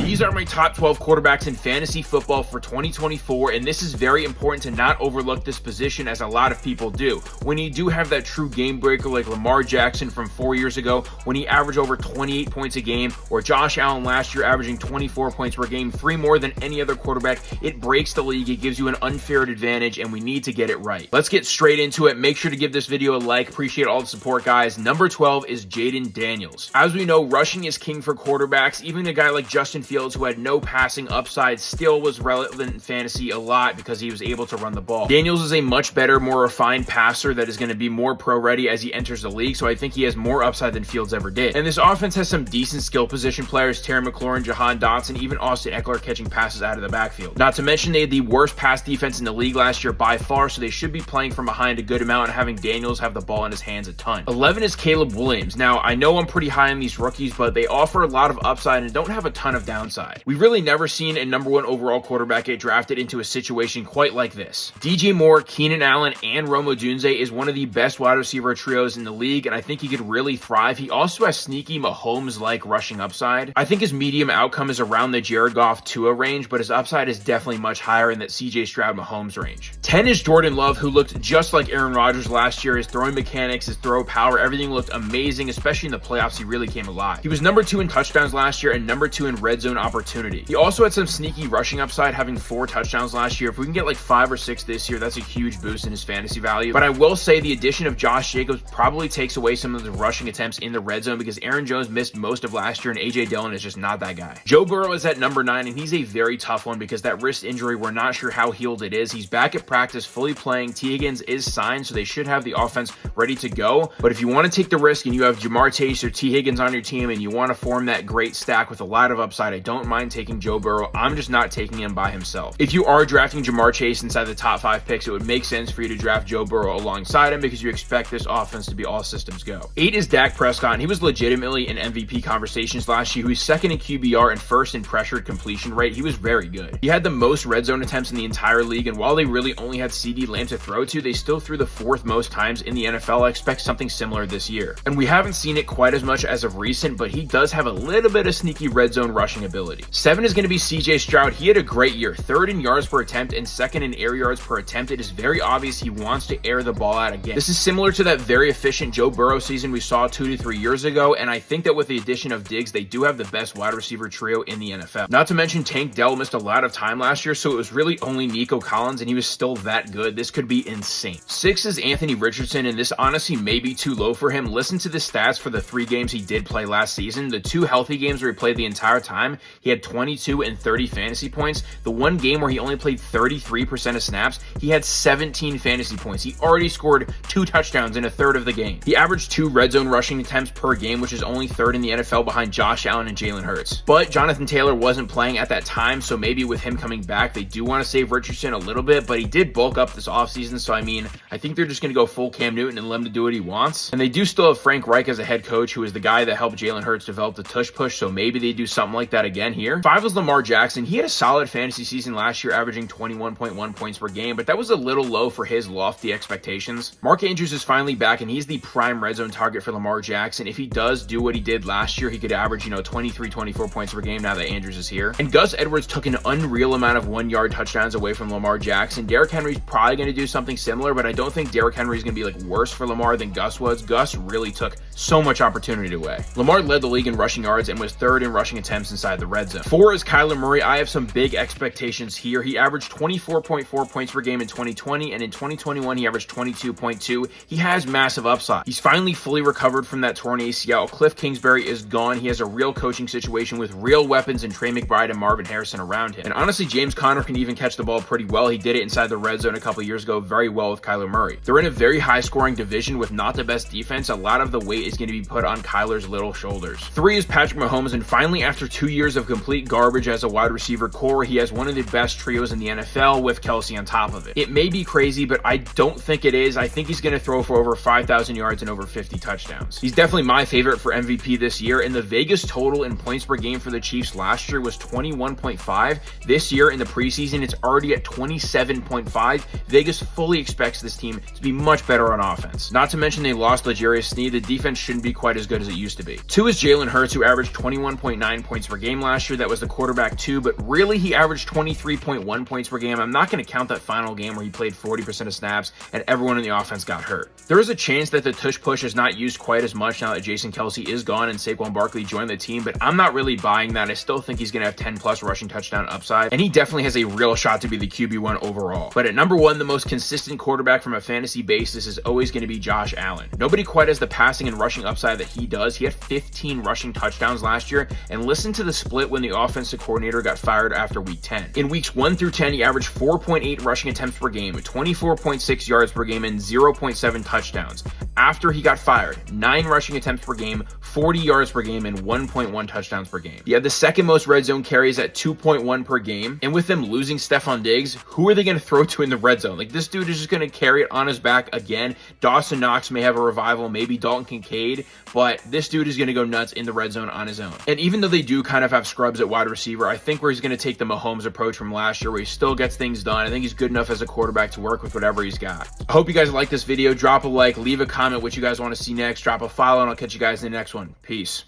These are my top 12 quarterbacks in fantasy football for 2024, and this is very important to not overlook this position as a lot of people do. When you do have that true game breaker like Lamar Jackson from 4 years ago, when he averaged over 28 points a game, or Josh Allen last year averaging 24 points per game, 3 more than any other quarterback, it breaks the league. It gives you an unfair advantage, and we need to get it right. Let's get straight into it. Make sure to give this video a like. Appreciate all the support, guys. Number 12 is Jayden Daniels. As we know, rushing is king for quarterbacks. Even a guy like Justin Fields, who had no passing upside, still was relevant in fantasy a lot because he was able to run the ball. Daniels is a much better, more refined passer that is going to be more pro-ready as he enters the league, so I think he has more upside than Fields ever did. And this offense has some decent skill position players, Terry McLaurin, Jahan Dotson, even Austin Eckler catching passes out of the backfield. Not to mention they had the worst pass defense in the league last year by far, so they should be playing from behind a good amount and having Daniels have the ball in his hands a ton. 11 is Caleb Williams. Now, I know I'm pretty high on these rookies, but they offer a lot of upside and don't have a ton of downside. We've really never seen a number 1 overall quarterback get drafted into a situation quite like this. DJ Moore, Keenan Allen, and Rome Odunze is one of the best wide receiver trios in the league, and I think he could really thrive. He also has sneaky Mahomes-like rushing upside. I think his medium outcome is around the Jared Goff Tua range, but his upside is definitely much higher in that CJ Stroud Mahomes range. 10 is Jordan Love, who looked just like Aaron Rodgers last year. His throwing mechanics, his throw power, everything looked amazing, especially in the playoffs. He really came alive. He was number 2 in touchdowns last year and number 2 in red zone opportunity. He also had some sneaky rushing upside, having 4 touchdowns last year. If we can get like 5 or 6 this year, that's a huge boost in his fantasy value. But I will say the addition of Josh Jacobs probably takes away some of the rushing attempts in the red zone because Aaron Jones missed most of last year and AJ Dillon is just not that guy. Joe Burrow is at number 9, and he's a very tough one because that wrist injury, we're not sure how healed it is. He's back at practice, fully playing. T. Higgins is signed, so they should have the offense ready to go. But if you want to take the risk and you have Jamar Chase or T. Higgins on your team and you want to form that great stack with a lot of upside, I don't mind taking Joe Burrow. I'm just not taking him by himself. If you are drafting Jamar Chase inside the top 5 picks, it would make sense for you to draft Joe Burrow alongside him because you expect this offense to be all systems go. 8 is Dak Prescott, and he was legitimately in MVP conversations last year. He was 2nd in QBR and 1st in pressured completion rate. He was very good. He had the most red zone attempts in the entire league, and while they really only had CeeDee Lamb to throw to, they still threw the 4th most times in the NFL. I expect something similar this year. And we haven't seen it quite as much as of recent, but he does have a little bit of sneaky red zone rushing ability. 7 is going to be CJ Stroud. He had a great year, 3rd in yards per attempt and 2nd in air yards per attempt. It is very obvious he wants to air the ball out again. This is similar to that very efficient Joe Burrow season we saw 2 to 3 years ago, and I think that with the addition of Diggs, they do have the best wide receiver trio in the NFL. Not to mention Tank Dell missed a lot of time last year, so it was really only Nico Collins, and he was still that good. This could be insane. 6 is Anthony Richardson, and this honestly may be too low for him. Listen to the stats for the 3 games he did play last season. The 2 healthy games where he played the entire time, he had 22 and 30 fantasy points. The 1 game where he only played 33% of snaps, he had 17 fantasy points. He already scored 2 touchdowns in a third of the game. He averaged 2 red zone rushing attempts per game, which is only 3rd in the NFL behind Josh Allen and Jaylen Herz. But Jonathan Taylor wasn't playing at that time, so maybe with him coming back, they do want to save Richardson a little bit, but he did bulk up this offseason, so I mean, I think they're just going to go full Cam Newton and let him to do what he wants. And they do still have Frank Reich as a head coach, who is the guy that helped Jalen Hurts develop the tush push, so maybe they do something like that again here. 5 is Lamar Jackson. He had a solid fantasy season last year, averaging 21.1 points per game, but that was a little low for his lofty expectations. Mark Andrews is finally back, and he's the prime red zone target for Lamar Jackson. If he does do what he did last year, he could average, 23, 24 points per game now that Andrews is here. And Gus Edwards took an unreal amount of 1-yard touchdowns away from Lamar Jackson. Derrick Henry's probably going to do something similar, but I don't think Derrick Henry is going to be worse for Lamar than Gus was. Gus really took so much opportunity away. Lamar led the league in rushing yards and was 3rd in rushing attempts inside the red zone. 4 is Kyler Murray. I have some big expectations here. He averaged 24.4 points per game in 2020, and in 2021 he averaged 22.2. He has massive upside. He's finally fully recovered from that torn ACL. Cliff Kingsbury is gone. He has a real coaching situation with real weapons in Trey McBride and Marvin Harrison around him. And honestly, James Conner can even catch the ball pretty well. He did it inside the red zone a couple years ago very well with Kyler Murray. They're in a very high scoring division with not the best defense. A lot of the weight is going to be put on Kyler's little shoulders. 3 is Patrick Mahomes, and finally, after 2 years of complete garbage as a wide receiver core, he has one of the best trios in the NFL with Kelsey on top of it. It may be crazy, but I don't think it is. I think he's going to throw for over 5,000 yards and over 50 touchdowns. He's definitely my favorite for MVP this year, and the Vegas total in points per game for the Chiefs last year was 21.5. This year in the preseason, it's already at 27.5. Vegas fully expects this team to be much better on offense. Not to mention they lost L'Jarius Sneed. The defense shouldn't be quite as good as it used to be. 2 is Jaylen Herz, who averaged 21.9 points per game game last year that was the quarterback 2, but really he averaged 23.1 points per game. I'm not going to count that final game where he played 40% of snaps and everyone in the offense got hurt. There is a chance that the tush push is not used quite as much now that Jason Kelce is gone and Saquon Barkley joined the team, but I'm not really buying that. I still think he's going to have 10 plus rushing touchdown upside, and he definitely has a real shot to be the QB1 overall. But at number 1, the most consistent quarterback from a fantasy basis is always going to be Josh Allen. Nobody quite has the passing and rushing upside that he does. He had 15 rushing touchdowns last year, and listen to the split when the offensive coordinator got fired after week 10. In weeks 1 through 10, he averaged 4.8 rushing attempts per game, 24.6 yards per game, and 0.7 touchdowns. After he got fired, 9 rushing attempts per game, 40 yards per game, and 1.1 touchdowns per game. He had the second most red zone carries at 2.1 per game, and with them losing Stephon Diggs, who are they going to throw to in the red zone? Like, this dude is just going to carry it on his back again. Dawson Knox may have a revival, maybe Dalton Kincaid, but this dude is going to go nuts in the red zone on his own. And even though they do kind of have scrubs at wide receiver, I think where he's going to take the Mahomes approach from last year, where he still gets things done. I think he's good enough as a quarterback to work with whatever he's got. I hope you guys like this video. Drop a like, leave a comment what you guys want to see next, drop a follow, and I'll catch you guys in the next one. Peace.